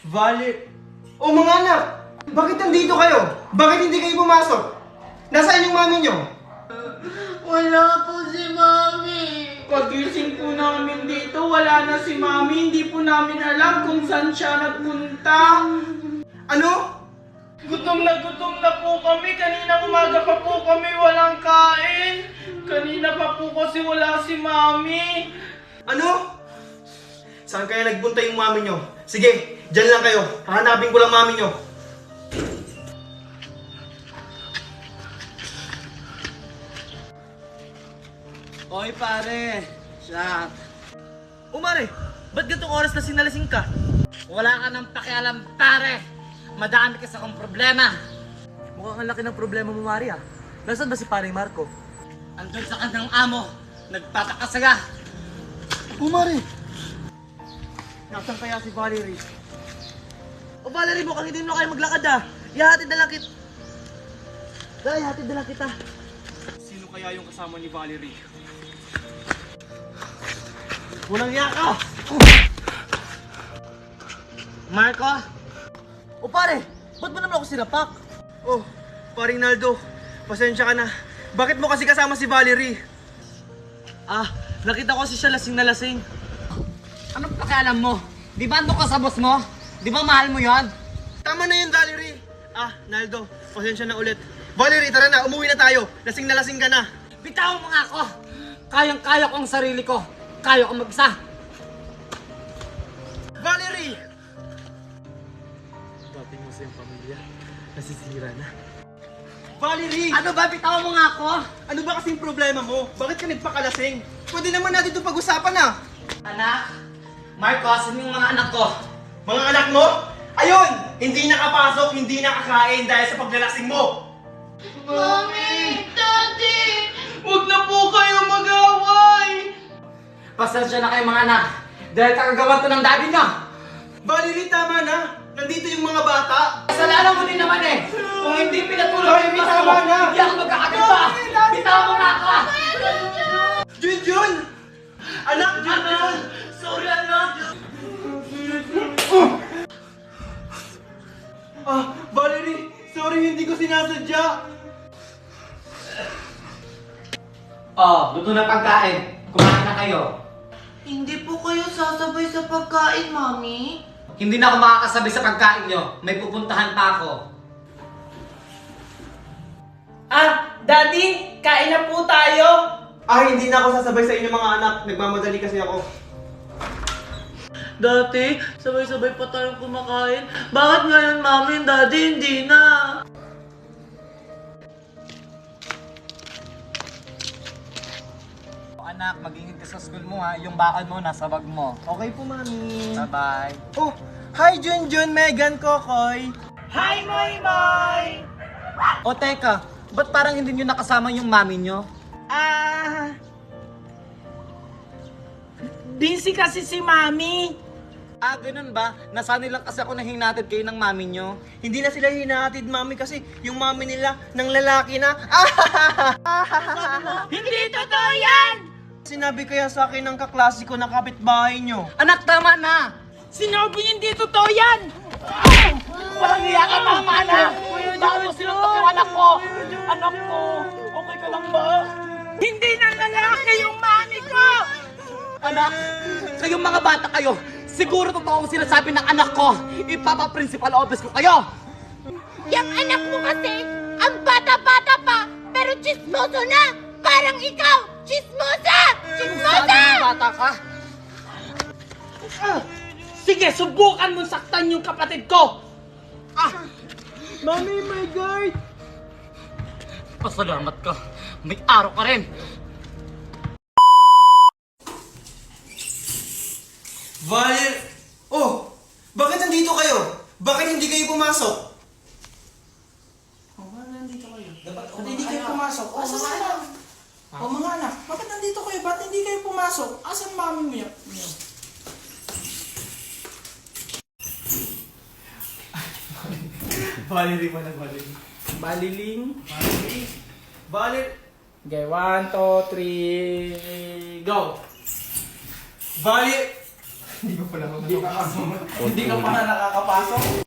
Vale... Oh mga anak! Bakit nandito kayo? Bakit hindi kayo pumasok? Nasaan yung mami nyo? Wala po si Mami. Pagising po namin dito, wala na si Mami. Hindi po namin alam kung saan siya nagpunta. Ano? Gutom na po kami. Kanina umaga pa po kami walang kain. Kanina pa po kasi wala si Mami. Ano? Saan kaya nagpunta yung mami nyo? Sige, dyan lang kayo. Hahanapin ko lang mami nyo. Oy pare, shot. Umare, ba't gantong oras na sinalasing ka? Wala ka nang pakialam pare. Madami ka sa kong problema. Mukhang ang laki ng problema mo, Mari ah. Nasaan ba si Paring Marco? Andun sa kanyang amo, nagpapakasaga. Umare! Nasaan kaya si Valerie? O Valerie, mukhang hindi mo na kayo maglakad ah. Ihatid na lang kita. Dahil, ihatid na lang kita. Sino kaya yung kasama ni Valerie? Walang yaka! Marco? O pare, ba't mo naman ako sinapak? Oh, paring Naldo. Pasensya ka na. Bakit mo kasi kasama si Valerie? Ah, nakita ko si siya lasing na lasing. Anong pakialam mo? Di ba ando ka sa boss mo? Di ba mahal mo yon? Tama na yun, Valerie. Ah, Naldo, pasensya na ulit. Valerie, tara na. Umuwi na tayo. Lasing na lasing ka na. Bitawan mo nga ako. Kayang-kaya ko ang sarili ko. Kaya ko mag-isa. Valerie! Dating mo sa iyong pamilya, nasisira na. Valerie! Ano ba? Bitawan mo nga ako. Ano ba kasing problema mo? Bakit ka nagpakalasing? Pwede naman natin ito pag-usapan na. Anak? Marco, asan yung mga anak ko? Mga anak mo? Ayun! Hindi nakapasok, hindi nakakain dahil sa paglalasing mo. Mami! Daddy! Huwag na po kayo mag-away! Pasensya na kayo mga anak. Dahil kagagawan ko ng daddy niyo. Valerie, tama na. Nandito yung mga bata. Kasalanan mo din naman eh. Kung hindi pinatulog Ay, yung mas tama mo, na. hindi ako magkakaganda. Bitawan mo nga ako. Junjun! Anak, Junjun! Sorry, anak! Ah, Valerie, sorry, hindi ko sinasadya. Oh, luto na pagkain. Kumain na kayo. Hindi po kayo sasabay sa pagkain, Mami. Hindi na ako makakasabi sa pagkain nyo. May pupuntahan pa ako. Ah, Daddy! Kain na po tayo! Ah, hindi na ako sasabay sa inyo mga anak. Nagmamadali kasi ako. Dati, sabay-sabay pa tayong kumakain. Bakit ngayon, Mami and Daddy, hindi na? Anak, mag-ingat ka sa school mo ha. Yung bakal mo, nasa bag mo. Okay po, mami. Bye-bye. Oh, hi Junjun, Megan, Kokoy. Hi, Moy Moy! O teka, ba't parang hindi nyo nakasama yung mami nyo? Busy kasi si Mami. Ah, ganun ba? Nasanay lang kasi ako na hinatid kayo ng mami nyo. Hindi na sila hinahatid, mami, kasi yung mami nila ng lalaki na. Hindi totoo yan! Sinabi kaya sa akin ng kaklase ko na kapitbahay nyo. Anak, tama na! Sinabi hindi totoo yan! Walang iya ka, tama na! Bakit mo sinuntok yung anak ko? Anak ko, okay ka lang ba? Hindi na lalaki yung Mami ko! Anak, kayong mga bata kayo, siguro totoo ang sinasabi ng anak ko. Ipapa-principal office ko kayo! Yung anak mo kasi, ang bata-bata pa, pero chismoso na! Parang ikaw! Chismosa! Sabi Chismosa! ng bata ka? Sige, subukan mo saktan yung kapatid ko! Mami, my God! Pasalamat ka. May araw ka rin. Valer... Oh, bakit nandito kayo? Bakit hindi kayo pumasok? Ba't hindi kayo pumasok? Asan sila? O mga anak, bakit nandito kayo? Ba't hindi kayo pumasok? Asan mami mo yan? Valerie pala, Valerie. Baliling. Valer... Okay, 1, 2, 3, go! Valer... Hindi ka pa na nakakapasok.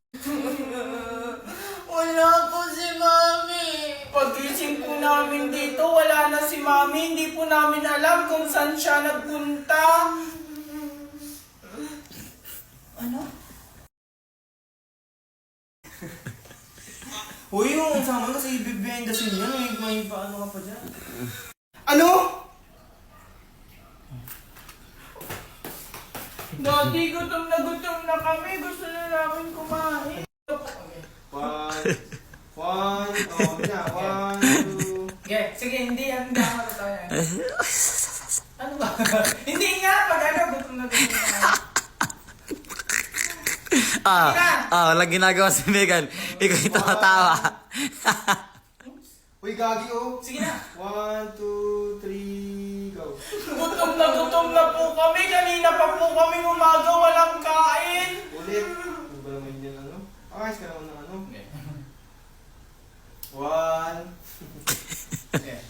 Wala po si Mami. Pagising po namin dito, wala na si Mami. Hindi po namin alam kung saan siya nagpunta. Uy, yung sama kasi behind the scene yan. May paano ka pa dyan? Ano? Daddy, gutom na kami. Gusto na namin kumain. One, two. Okay, sige, hindi ako matatawa. Ano ba? Hindi nga, pag ano, gutom na kami. Walang ginagawa si Megan. Ikaw yung tumatawa. Uy, gagi oh. Sige na. 1, 2, 3, go. Gutom na po kami. Kanina pa po kami umaga, walang kain. Ulit. Ano ba naman yan, ano? Ayos ka naman ng ano? 1. Okay.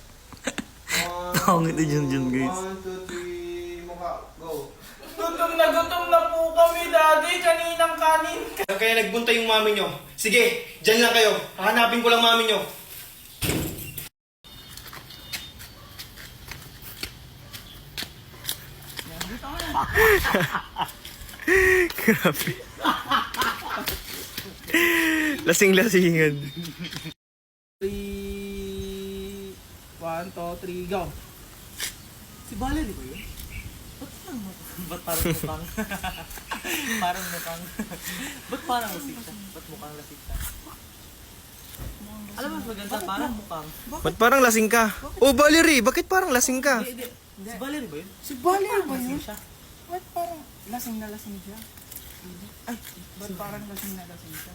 Pangit na dyan, guys. 1, 2, 3, mukha. Go. Gutom na po kami, Daddy. Kaninang kanin. Kaya nagbunta yung mami nyo. Sige, dyan lang kayo. Hahanapin ko lang mami nyo. Grabe. Lasing-lasingan. 3, 1, 2, 3, go. Si Valerie ba yun? Ba't parang mukhang? Parang mukhang. Ba't parang lasing siya? Ba't mukhang lasing siya? Alam mo, mas maganda, parang mukhang. Ba't parang lasing ka? Oh, Valerie, bakit parang lasing ka? Hindi. Si Valerie ba yun? Si Valerie ba Lasing yun? siya. Ba't parang lasing na lasing siya? Ay, ba't parang lasing na lasing siya?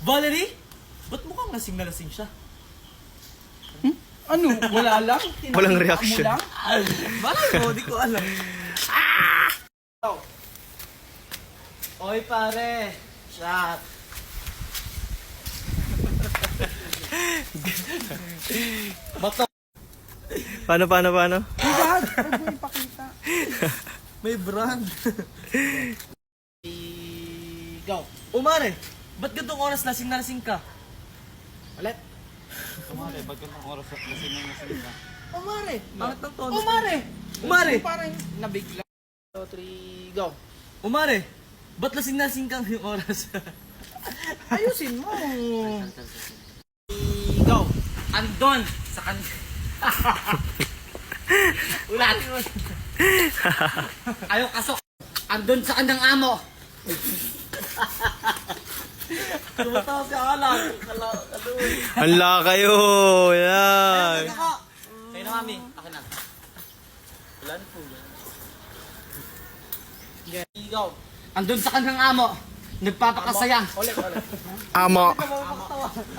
Valerie? Ba't mukhang lasing na lasing siya? Ano? Wala lang? Walang reaction. Mo lang? Bakit mo? Di ko alam. Oy pare! Shot! Bato! Paano? Dad, huwag mo ipakita. May brand! Go. Umare! Ba't gantong oras lasing na lasing ka? Ulit. Umare, ba't gantong oras lasing na lasing ka? Umare. Angat ng tono. Umare. Umare! Parang nabigla. 2, 3, go. Umare! Ba't lasing na lasing ka yung oras? Ayusin mo. Go. Andon! Sa kan... Ulatin mo. Ayaw kasok. Andon sa kanyang amo. Tumatawa si Alan. Hala kayo. Yan. Sa'yo na, mami. Akin na. Ulan po. Go. Andun sa kanyang amo. Nagpapakasaya. Ulit. Amo.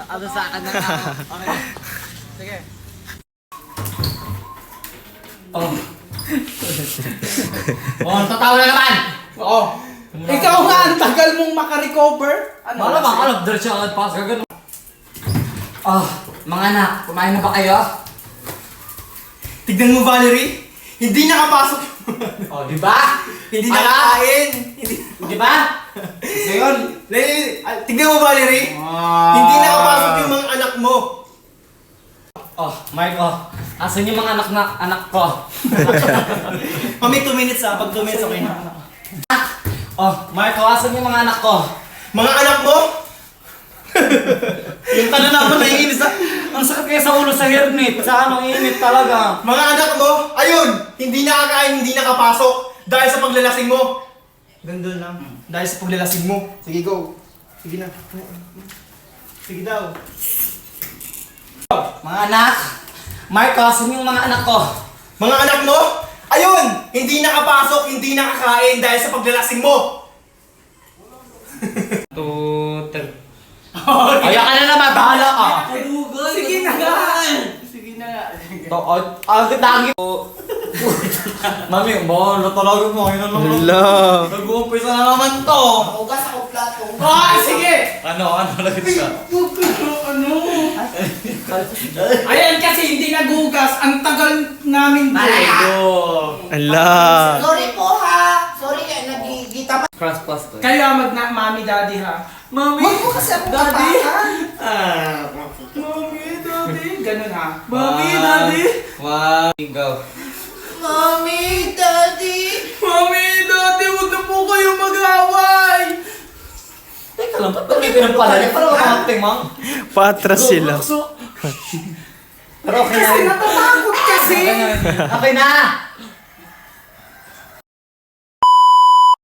Andun sa kanyang amo. Okay. Sige. Oh, tatawa na naman! Oo. Ikaw nga, ang tagal mong makarecover. Ano? Malamang alam, diretso agad pas ka ganun. Oh, mga anak, kumain na ba kayo? Tignan mo, Valerie. Hindi nakapasok. Oh, di ba? Hindi nakakain. Di ba? So yun. Tignan mo, Valerie. Hindi nakapasok yung mga anak mo. Oh, Marco, asan yung mga anak ko? Mami, 2 minutes ha. Pag 2 minutes, okay na. Oh, Marco, asan yung mga anak ko? Mga anak mo? Yung tanong naman naiinis ha. Ang sakit kaya sa ulo sa hernit. Sa ano, init talaga. Mga anak mo, ayun, hindi nakakain, hindi nakapasok. Dahil sa paglalasing mo. Gandun lang. Dahil sa paglalasing mo. Sige, go. Sige na. Sige daw. Mga anak, Marco, asan yung mga anak ko? Mga anak mo, ayun, hindi nakapasok, hindi nakakain dahil sa paglalasing mo. Kaya ka na naman, bahala ka. Sige na nga. Sige na nga. Agad lagi po. Mami, bahala talaga mo. Ngayon na naman. Hala. Nag-uumpisa na naman to. Ugas ako plato. Ah, sige. Ano lagit ka? Ano? Ayan kasi hindi nagugas. Ang tagal namin Malayo. Hala. Sorry po ha. tapat. Cross post to. Kayo ang mami daddy ha. Mami, Huwag mo kasi akong daddy. tapakan. Mami, daddy. Ganun ha. Mami, daddy. Mami, go. Mami, daddy. Mami, daddy, huwag na po kayo mag-away. Teka lang, ba't may pinampala niya? Parang makating, Mang. Patras sila. Pero okay na Kasi rin. natatakot kasi. Okay na.